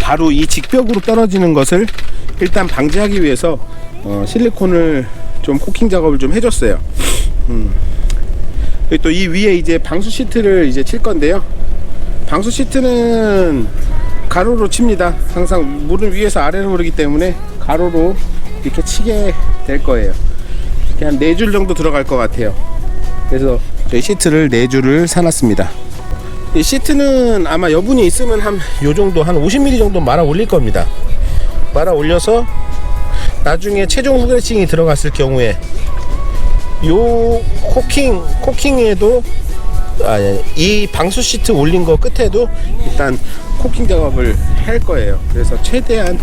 바로 이 직벽으로 떨어지는 것을 일단 방지하기 위해서 실리콘을 좀 코킹 작업을 좀 해줬어요. 또 이 위에 이제 방수 시트를 이제 칠 건데요. 방수 시트는 가로로 칩니다. 항상 물은 위에서 아래로 흐르기 때문에 가로로 이렇게 치게 될 거예요. 한 4줄 정도 들어갈 것 같아요. 그래서 저희 시트를 4줄을 사놨습니다. 이 시트는 아마 여분이 있으면 한 요정도 한 50mm 정도 말아 올릴 겁니다. 말아 올려서 나중에 최종 후레싱이 들어갔을 경우에 요 코킹에도 이 방수 시트 올린 거 끝에도 일단 코킹 작업을 할 거예요. 그래서 최대한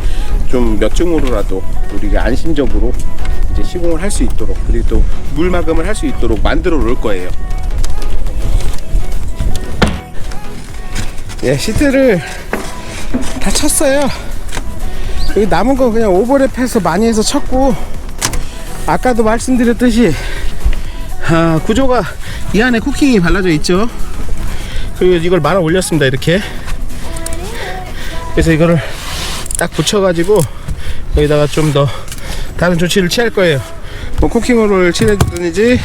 좀 몇 층으로라도 우리가 안심적으로 이제 시공을 할 수 있도록, 그리고 또 물 마금을 할 수 있도록 만들어 놓을 거예요. 예, 시트를 다 쳤어요. 여기 남은 거 그냥 오버랩해서 많이 해서 쳤고, 아까도 말씀드렸듯이 구조가 이 안에 코킹이 발라져 있죠. 그리고 이걸 말아 올렸습니다. 이렇게. 그래서 이거를 딱 붙여가지고 여기다가 좀 더 다른 조치를 취할 거예요. 뭐 코킹으로 칠해주든지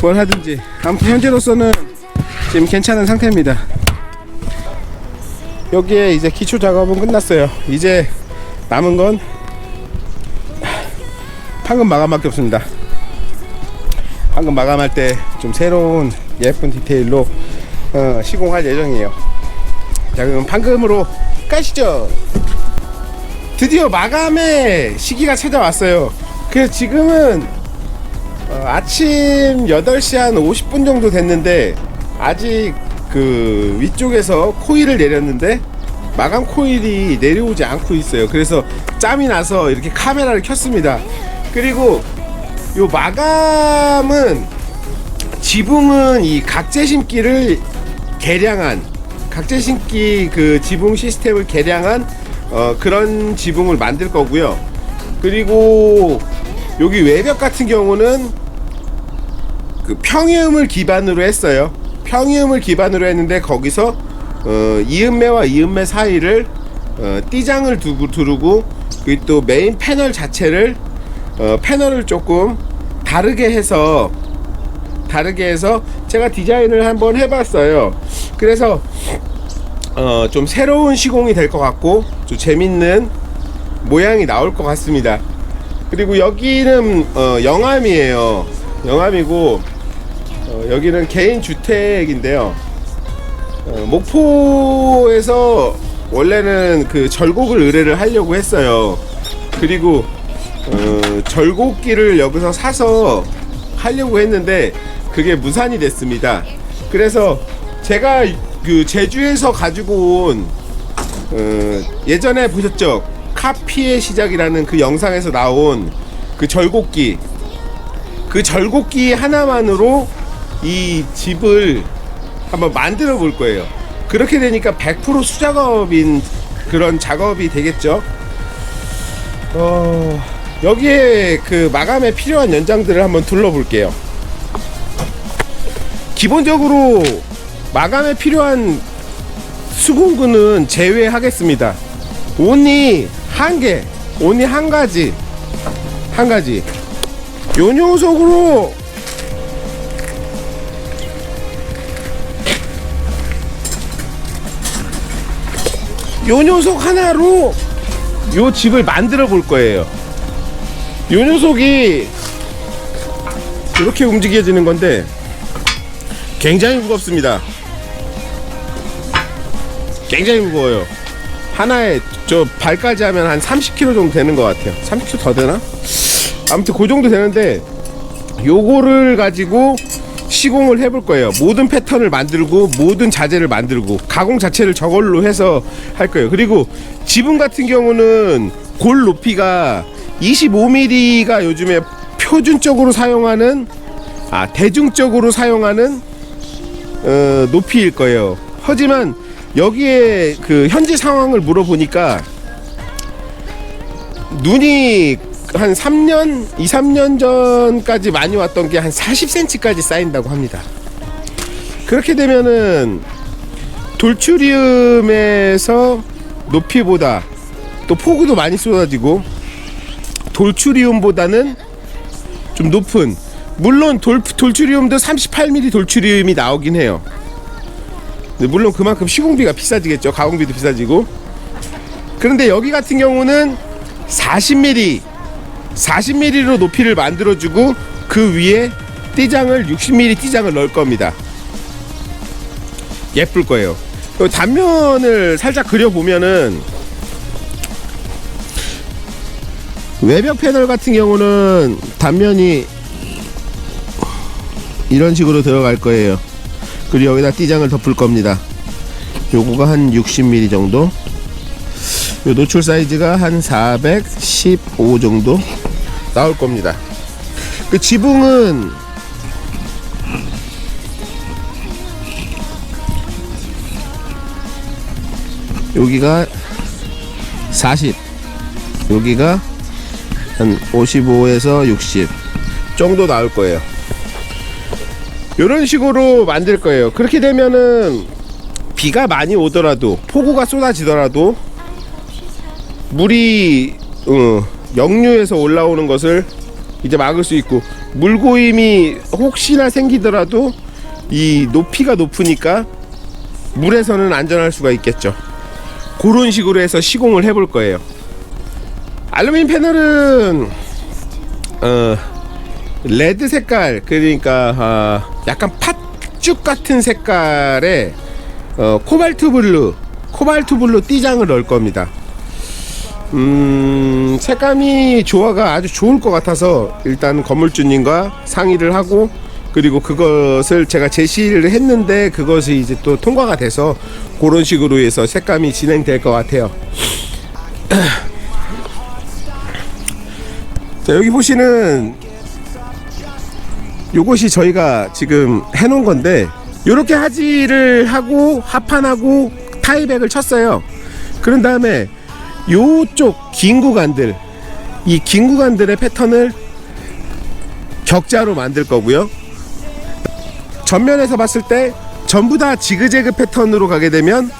뭘 하든지, 아무튼 현재로서는 지금 괜찮은 상태입니다. 여기에 이제 기초 작업은 끝났어요. 이제 남은 건 판금 마감밖에 없습니다. 판금 마감할 때 좀 새로운 예쁜 디테일로 시공할 예정이에요. 자, 그럼 판금으로 가시죠. 드디어 마감의 시기가 찾아왔어요. 그래서 지금은 아침 8시 한 50분 정도 됐는데 아직 그 위쪽에서 코일을 내렸는데 마감 코일이 내려오지 않고 있어요. 그래서 짬이 나서 이렇게 카메라를 켰습니다. 그리고 요 마감은 지붕은 이 각재심기를 개량한, 각재심기 그 지붕 시스템을 개량한 그런 지붕을 만들 거고요. 그리고 여기 외벽 같은 경우는 그 평이음을 기반으로 했어요. 평이음을 기반으로 했는데 거기서 이음매와 이음매 사이를 띠장을 두르고, 그리고 또 메인 패널 자체를 패널을 조금 다르게 해서 제가 디자인을 한번 해봤어요. 그래서 좀 새로운 시공이 될 것 같고 좀 재밌는 모양이 나올 것 같습니다. 그리고 여기는 영암이에요. 영암이고 여기는 개인 주택인데요. 목포에서 원래는 그 절곡을 의뢰를 하려고 했어요. 그리고 절곡기를 여기서 사서 하려고 했는데 그게 무산이 됐습니다. 그래서 제가 그 제주에서 가지고 온 예전에 보셨죠? 카피의 시작이라는 그 영상에서 나온 그 절곡기, 그 절곡기 하나만으로 이 집을 한번 만들어 볼 거예요. 그렇게 되니까 100% 수작업인 그런 작업이 되겠죠. 여기에 그 마감에 필요한 연장들을 한번 둘러볼게요. 기본적으로 마감에 필요한 수공구는 제외하겠습니다. 온이 한 가지 요 녀석으로 요 녀석 하나로 요 집을 만들어 볼 거예요. 요 녀석이 이렇게 움직여지는 건데 굉장히 무겁습니다. 굉장히 무거워요. 하나에 저 발까지 하면 한 30kg 정도 되는 것 같아요. 30kg 더 되나? 아무튼 그 정도 되는데 요거를 가지고 시공을 해볼 거예요. 모든 패턴을 만들고 모든 자재를 만들고 가공 자체를 저걸로 해서 할 거예요. 그리고 지붕 같은 경우는 골 높이가 25mm가 요즘에 표준적으로 사용하는 대중적으로 사용하는 높이일 거예요. 하지만 여기에 그 현지 상황을 물어보니까 눈이 한 2-3년 전까지 많이 왔던 게 한 40cm까지 쌓인다고 합니다. 그렇게 되면은 돌추리움에서 높이보다 또 폭우도 많이 쏟아지고 돌추리움보다는 좀 높은, 물론 돌추리움도 38mm 돌추리움이 나오긴 해요. 물론 그만큼 시공비가 비싸지겠죠. 가공비도 비싸지고. 그런데 여기 같은 경우는 40mm로 높이를 만들어주고 그 위에 띠장을 60mm 띠장을 넣을 겁니다. 예쁠 거예요. 단면을 살짝 그려보면은 외벽 패널 같은 경우는 단면이 이런 식으로 들어갈 거예요. 그리고 여기다 띠장을 덮을 겁니다. 요거가 한 60mm 정도, 요 노출 사이즈가 한 415 정도 나올 겁니다. 그 지붕은 여기가 40, 여기가 한 55에서 60 정도 나올 거예요. 이런 식으로 만들 거예요. 그렇게 되면은 비가 많이 오더라도, 폭우가 쏟아지더라도 물이 역류해서 올라오는 것을 이제 막을 수 있고, 물고임이 혹시나 생기더라도 이 높이가 높으니까 물에서는 안전할 수가 있겠죠. 그런 식으로 해서 시공을 해볼 거예요. 알루미늄 패널은 레드 색깔, 그러니까 약간 팥죽 같은 색깔의 코발트 블루 띠장을 넣을 겁니다. 색감이 조화가 아주 좋을 것 같아서 일단 건물주님과 상의를 하고, 그리고 그것을 제가 제시를 했는데 그것이 이제 또 통과가 돼서 그런 식으로 해서 색감이 진행될 것 같아요. 자, 여기 보시는 요것이 저희가 지금 해놓은 건데, 요렇게 하지를 하고 합판하고 타이백을 쳤어요. 그런 다음에 요쪽 긴 구간들, 이 긴 구간들의 패턴을 격자로 만들 거고요. 전면에서 봤을 때 전부 다 지그재그 패턴으로 가게 되면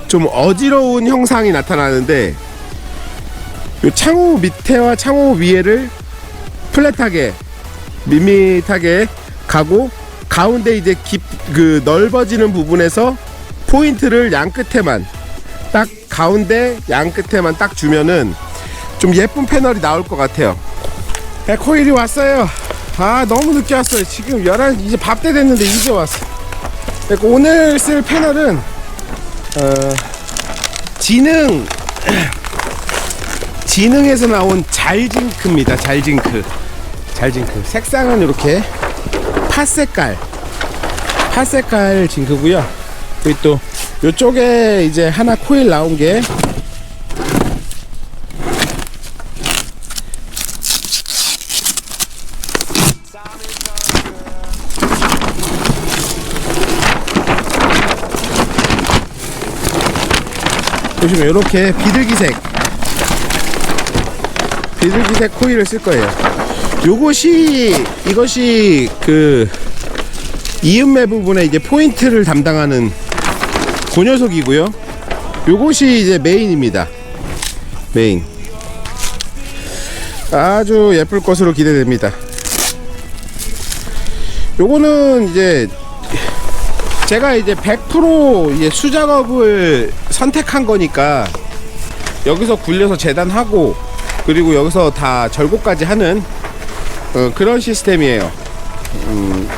좀 어지러운 형상이 나타나는데, 요 창호 밑에와 창호 위에를 플랫하게 밋밋하게 가고, 가운데 이제 그 넓어지는 부분에서 포인트를 양 끝에만 딱, 가운데 양 끝에만 딱 주면은 좀 예쁜 패널이 나올 것 같아요. 코일이 왔어요. 아, 너무 늦게 왔어요. 지금 11시, 이제 밥때 됐는데 이제 왔어. 오늘 쓸 패널은 지능에서 나온 잘징크입니다. 잘징크. 색상은 이렇게 팥색깔 징크고요. 그리고 또 요쪽에 이제 하나 코일 나온 게 보시면 이렇게 비둘기색 코일을 쓸 거예요. 이것이 그 이음매 부분에 이제 포인트를 담당하는 그 녀석이고요. 요것이 이제 메인입니다. 메인. 아주 예쁠 것으로 기대됩니다. 요거는 이제 제가 이제 100% 이제 수작업을 선택한 거니까 여기서 굴려서 재단하고, 그리고 여기서 다 절고까지 하는 그런 시스템이에요.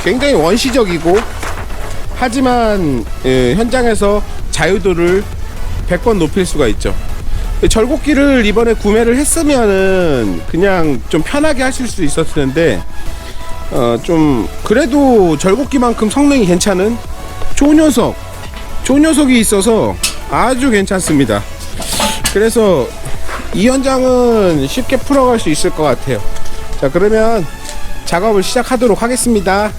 굉장히 원시적이고, 하지만 현장에서 자유도를 100번 높일 수가 있죠. 절곡기를 이번에 구매를 했으면은 그냥 좀 편하게 하실 수 있었을 텐데, 좀 그래도 절곡기만큼 성능이 괜찮은 좋은 녀석이 있어서 아주 괜찮습니다. 그래서 이 현장은 쉽게 풀어갈 수 있을 것 같아요. 자, 그러면 작업을 시작하도록 하겠습니다.